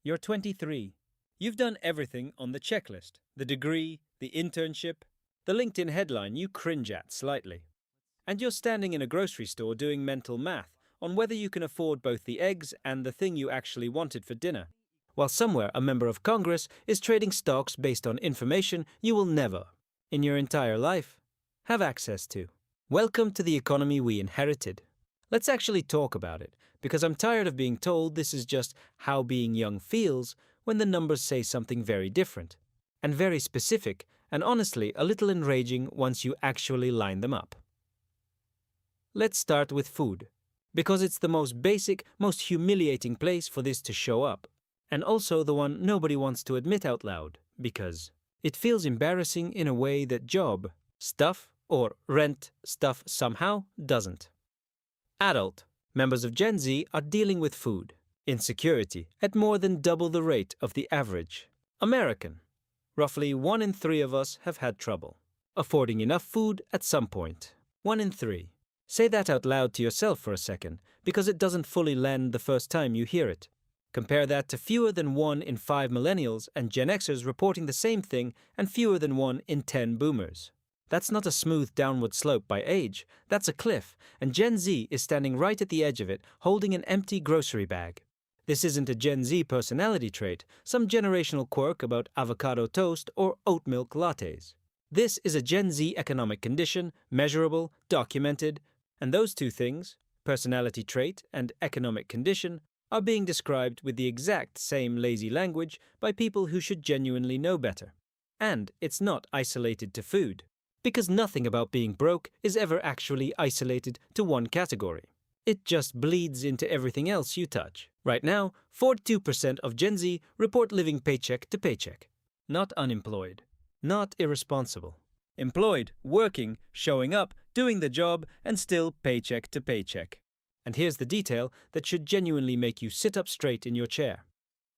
You're 23. You've done everything on the checklist: the degree, the internship, the LinkedIn headline you cringe at slightly. And you're standing in a grocery store doing mental math on whether you can afford both the eggs and the thing you actually wanted for dinner, while somewhere a member of Congress is trading stocks based on information you will never, in your entire life, have access to. Welcome to the economy we inherited. Let's actually talk about it, because I'm tired of being told this is just how being young feels when the numbers say something very different, and very specific, and honestly a little enraging once you actually line them up. Let's start with food, because it's the most basic, most humiliating place for this to show up, and also the one nobody wants to admit out loud, because it feels embarrassing in a way that job, stuff, or rent stuff somehow doesn't. Adult members of Gen Z are dealing with food insecurity at more than double the rate of the average American. Roughly 1 in 3 of us have had trouble affording enough food at some point. 1 in 3. Say that out loud to yourself for a second, because it doesn't fully land the first time you hear it. Compare that to fewer than 1 in 5 millennials and Gen Xers reporting the same thing, and fewer than 1 in 10 boomers. That's not a smooth downward slope by age, that's a cliff, and Gen Z is standing right at the edge of it, holding an empty grocery bag. This isn't a Gen Z personality trait, some generational quirk about avocado toast or oat milk lattes. This is a Gen Z economic condition, measurable, documented, and those two things, personality trait and economic condition, are being described with the exact same lazy language by people who should genuinely know better. And it's not isolated to food, because nothing about being broke is ever actually isolated to one category. It just bleeds into everything else you touch. Right now, 42% of Gen Z report living paycheck to paycheck. Not unemployed. Not irresponsible. Employed, working, showing up, doing the job, and still paycheck to paycheck. And here's the detail that should genuinely make you sit up straight in your chair.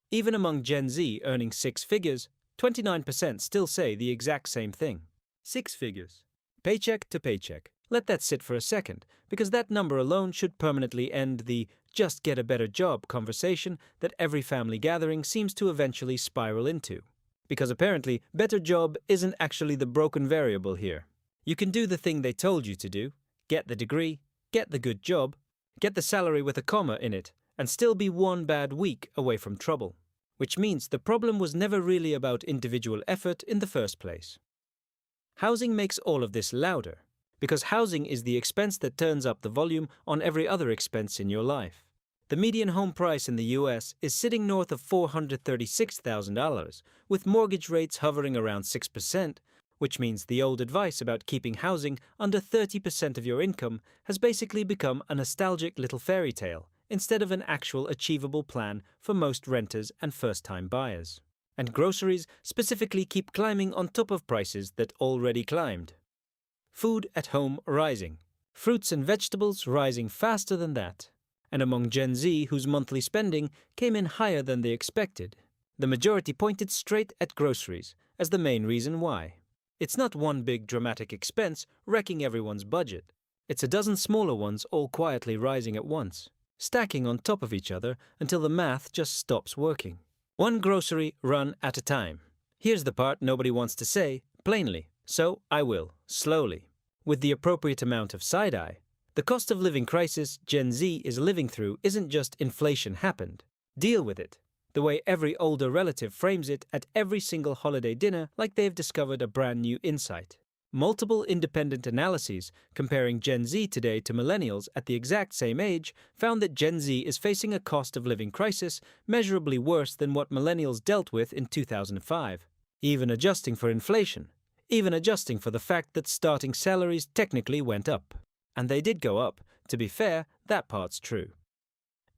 Even among Gen Z earning 6 figures, 29% still say the exact same thing. 6 figures. Paycheck to paycheck. Let that sit for a second, because that number alone should permanently end the just get a better job conversation that every family gathering seems to eventually spiral into. Because apparently, better job isn't actually the broken variable here. You can do the thing they told you to do, get the degree, get the good job, get the salary with a comma in it, and still be one bad week away from trouble. Which means the problem was never really about individual effort in the first place. Housing makes all of this louder, because housing is the expense that turns up the volume on every other expense in your life. The median home price in the US is sitting north of $436,000, with mortgage rates hovering around 6%, which means the old advice about keeping housing under 30% of your income has basically become a nostalgic little fairy tale instead of an actual achievable plan for most renters and first-time buyers. And groceries specifically keep climbing on top of prices that already climbed. Food at home rising. Fruits and vegetables rising faster than that. And among Gen Z whose monthly spending came in higher than they expected, the majority pointed straight at groceries as the main reason why. It's not one big dramatic expense wrecking everyone's budget. It's a dozen smaller ones all quietly rising at once, stacking on top of each other until the math just stops working. One grocery run at a time. Here's the part nobody wants to say plainly, so I will, slowly, with the appropriate amount of side-eye. The cost of living crisis Gen Z is living through isn't just inflation happened. Deal with it. The way every older relative frames it at every single holiday dinner like they've discovered a brand new insight. Multiple independent analyses comparing Gen Z today to millennials at the exact same age found that Gen Z is facing a cost of living crisis measurably worse than what millennials dealt with in 2005, even adjusting for inflation, even adjusting for the fact that starting salaries technically went up. And they did go up. To be fair, that part's true.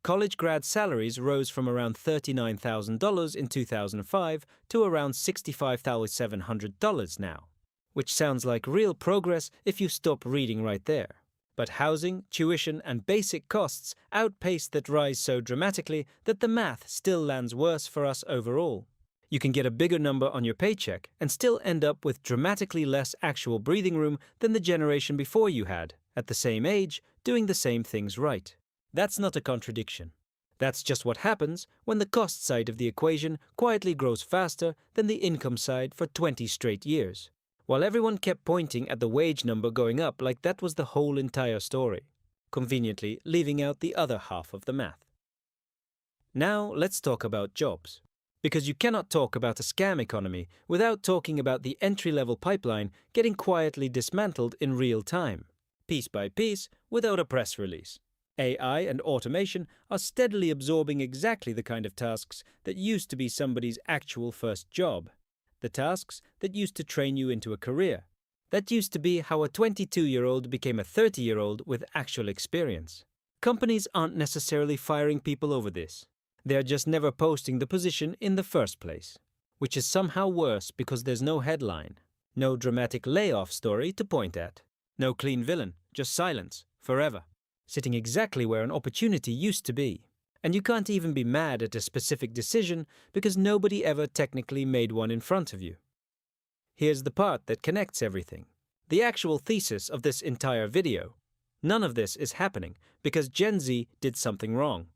College grad salaries rose from around $39,000 in 2005 to around $65,700 now, which sounds like real progress if you stop reading right there. But housing, tuition, and basic costs outpace that rise so dramatically that the math still lands worse for us overall. You can get a bigger number on your paycheck and still end up with dramatically less actual breathing room than the generation before you had, at the same age, doing the same things right. That's not a contradiction. That's just what happens when the cost side of the equation quietly grows faster than the income side for 20 straight years, while everyone kept pointing at the wage number going up like that was the whole entire story, conveniently leaving out the other half of the math. Now let's talk about jobs. Because you cannot talk about a scam economy without talking about the entry-level pipeline getting quietly dismantled in real time, piece by piece, without a press release. AI and automation are steadily absorbing exactly the kind of tasks that used to be somebody's actual first job. The tasks that used to train you into a career. That used to be how a 22-year-old became a 30-year-old with actual experience. Companies aren't necessarily firing people over this. They're just never posting the position in the first place, which is somehow worse because there's no headline, no dramatic layoff story to point at, no clean villain, just silence, forever, sitting exactly where an opportunity used to be. And you can't even be mad at a specific decision because nobody ever technically made one in front of you. Here's the part that connects everything, the actual thesis of this entire video. None of this is happening because Gen Z did something wrong.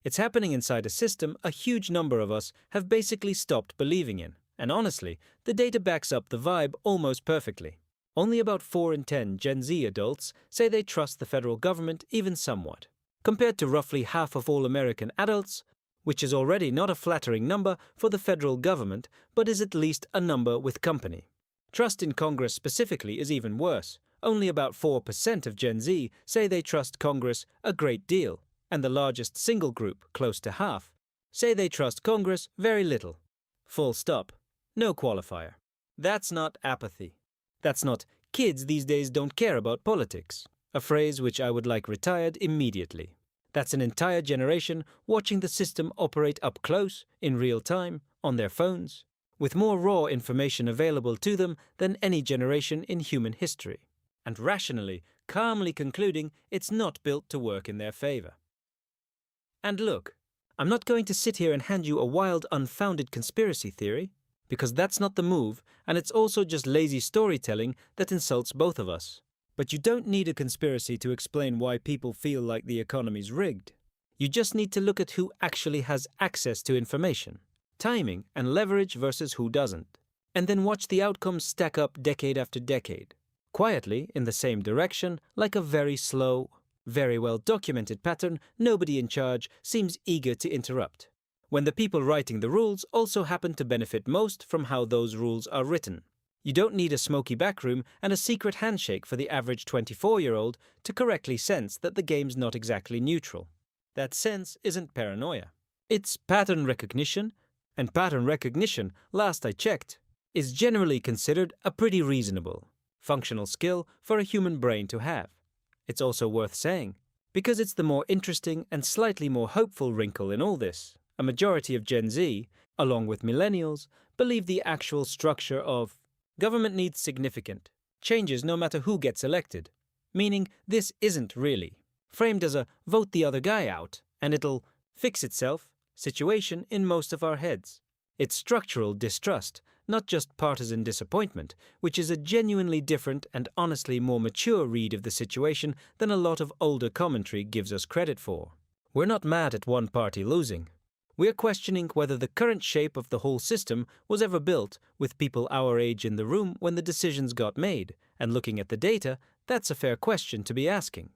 It's happening inside a system a huge number of us have basically stopped believing in, and honestly, the data backs up the vibe almost perfectly. Only about 4 in 10 Gen Z adults say they trust the federal government even somewhat, compared to roughly half of all American adults, which is already not a flattering number for the federal government, but is at least a number with company. Trust in Congress specifically is even worse. Only about 4% of Gen Z say they trust Congress a great deal, and the largest single group, close to half, say they trust Congress very little. Full stop. No qualifier. That's not apathy. That's not kids these days don't care about politics, a phrase which I would like retired immediately. That's an entire generation watching the system operate up close, in real time, on their phones, with more raw information available to them than any generation in human history, and rationally, calmly concluding it's not built to work in their favor. And look, I'm not going to sit here and hand you a wild, unfounded conspiracy theory, because that's not the move, and it's also just lazy storytelling that insults both of us. But you don't need a conspiracy to explain why people feel like the economy's rigged. You just need to look at who actually has access to information, timing and leverage versus who doesn't, and then watch the outcomes stack up decade after decade, quietly in the same direction, like a very slow, very well-documented pattern nobody in charge seems eager to interrupt, when the people writing the rules also happen to benefit most from how those rules are written. You don't need a smoky backroom and a secret handshake for the average 24-year-old to correctly sense that the game's not exactly neutral. That sense isn't paranoia. It's pattern recognition, and pattern recognition, last I checked, is generally considered a pretty reasonable, functional skill for a human brain to have. It's also worth saying, because it's the more interesting and slightly more hopeful wrinkle in all this. A majority of Gen Z, along with millennials, believe the actual structure of government needs significant changes no matter who gets elected, meaning this isn't really framed as a vote the other guy out and it'll fix itself situation in most of our heads. It's structural distrust, not just partisan disappointment, which is a genuinely different and honestly more mature read of the situation than a lot of older commentary gives us credit for. We're not mad at one party losing. We're questioning whether the current shape of the whole system was ever built with people our age in the room when the decisions got made, and looking at the data, that's a fair question to be asking.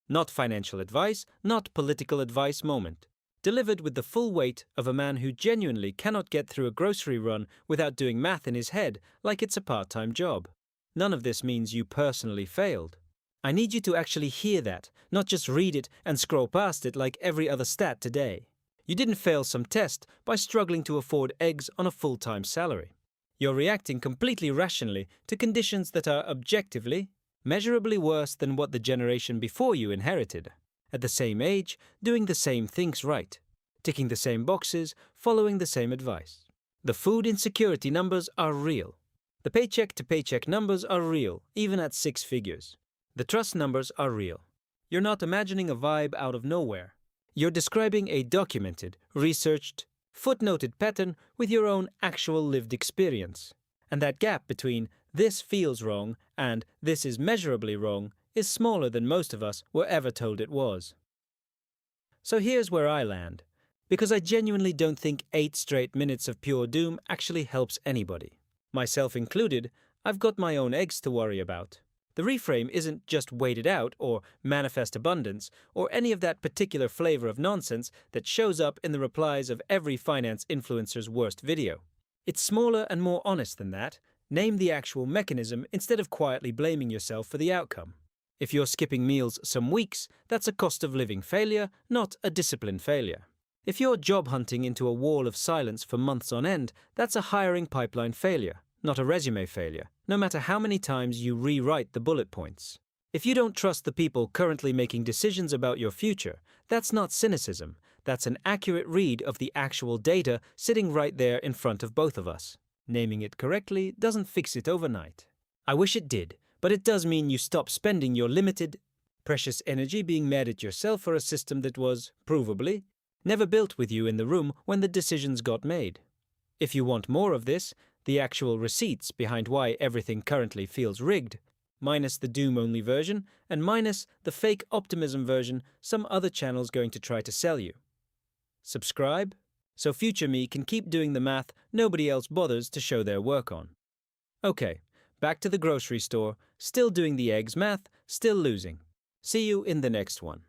Not financial advice, not political advice moment. Delivered with the full weight of a man who genuinely cannot get through a grocery run without doing math in his head like it's a part-time job. None of this means you personally failed. I need you to actually hear that, not just read it and scroll past it like every other stat today. You didn't fail some test by struggling to afford eggs on a full-time salary. You're reacting completely rationally to conditions that are objectively, measurably worse than what the generation before you inherited. At the same age, doing the same things right, ticking the same boxes, following the same advice. The food insecurity numbers are real. The paycheck-to-paycheck numbers are real, even at 6 figures. The trust numbers are real. You're not imagining a vibe out of nowhere. You're describing a documented, researched, footnoted pattern with your own actual lived experience. And that gap between this feels wrong and this is measurably wrong is smaller than most of us were ever told it was. So here's where I land. Because I genuinely don't think 8 straight minutes of pure doom actually helps anybody. Myself included, I've got my own eggs to worry about. The reframe isn't just wait it out or manifest abundance or any of that particular flavor of nonsense that shows up in the replies of every finance influencer's worst video. It's smaller and more honest than that. Name the actual mechanism instead of quietly blaming yourself for the outcome. If you're skipping meals some weeks, that's a cost of living failure, not a discipline failure. If you're job hunting into a wall of silence for months on end, that's a hiring pipeline failure, not a resume failure, no matter how many times you rewrite the bullet points. If you don't trust the people currently making decisions about your future, that's not cynicism, that's an accurate read of the actual data sitting right there in front of both of us. Naming it correctly doesn't fix it overnight. I wish it did, but it does mean you stop spending your limited, precious energy being mad at yourself for a system that was, provably, never built with you in the room when the decisions got made. If you want more of this, the actual receipts behind why everything currently feels rigged, minus the doom-only version, and minus the fake optimism version some other channel's going to try to sell you. Subscribe, so future me can keep doing the math nobody else bothers to show their work on. Okay, back to the grocery store, still doing the eggs math, still losing. See you in the next one.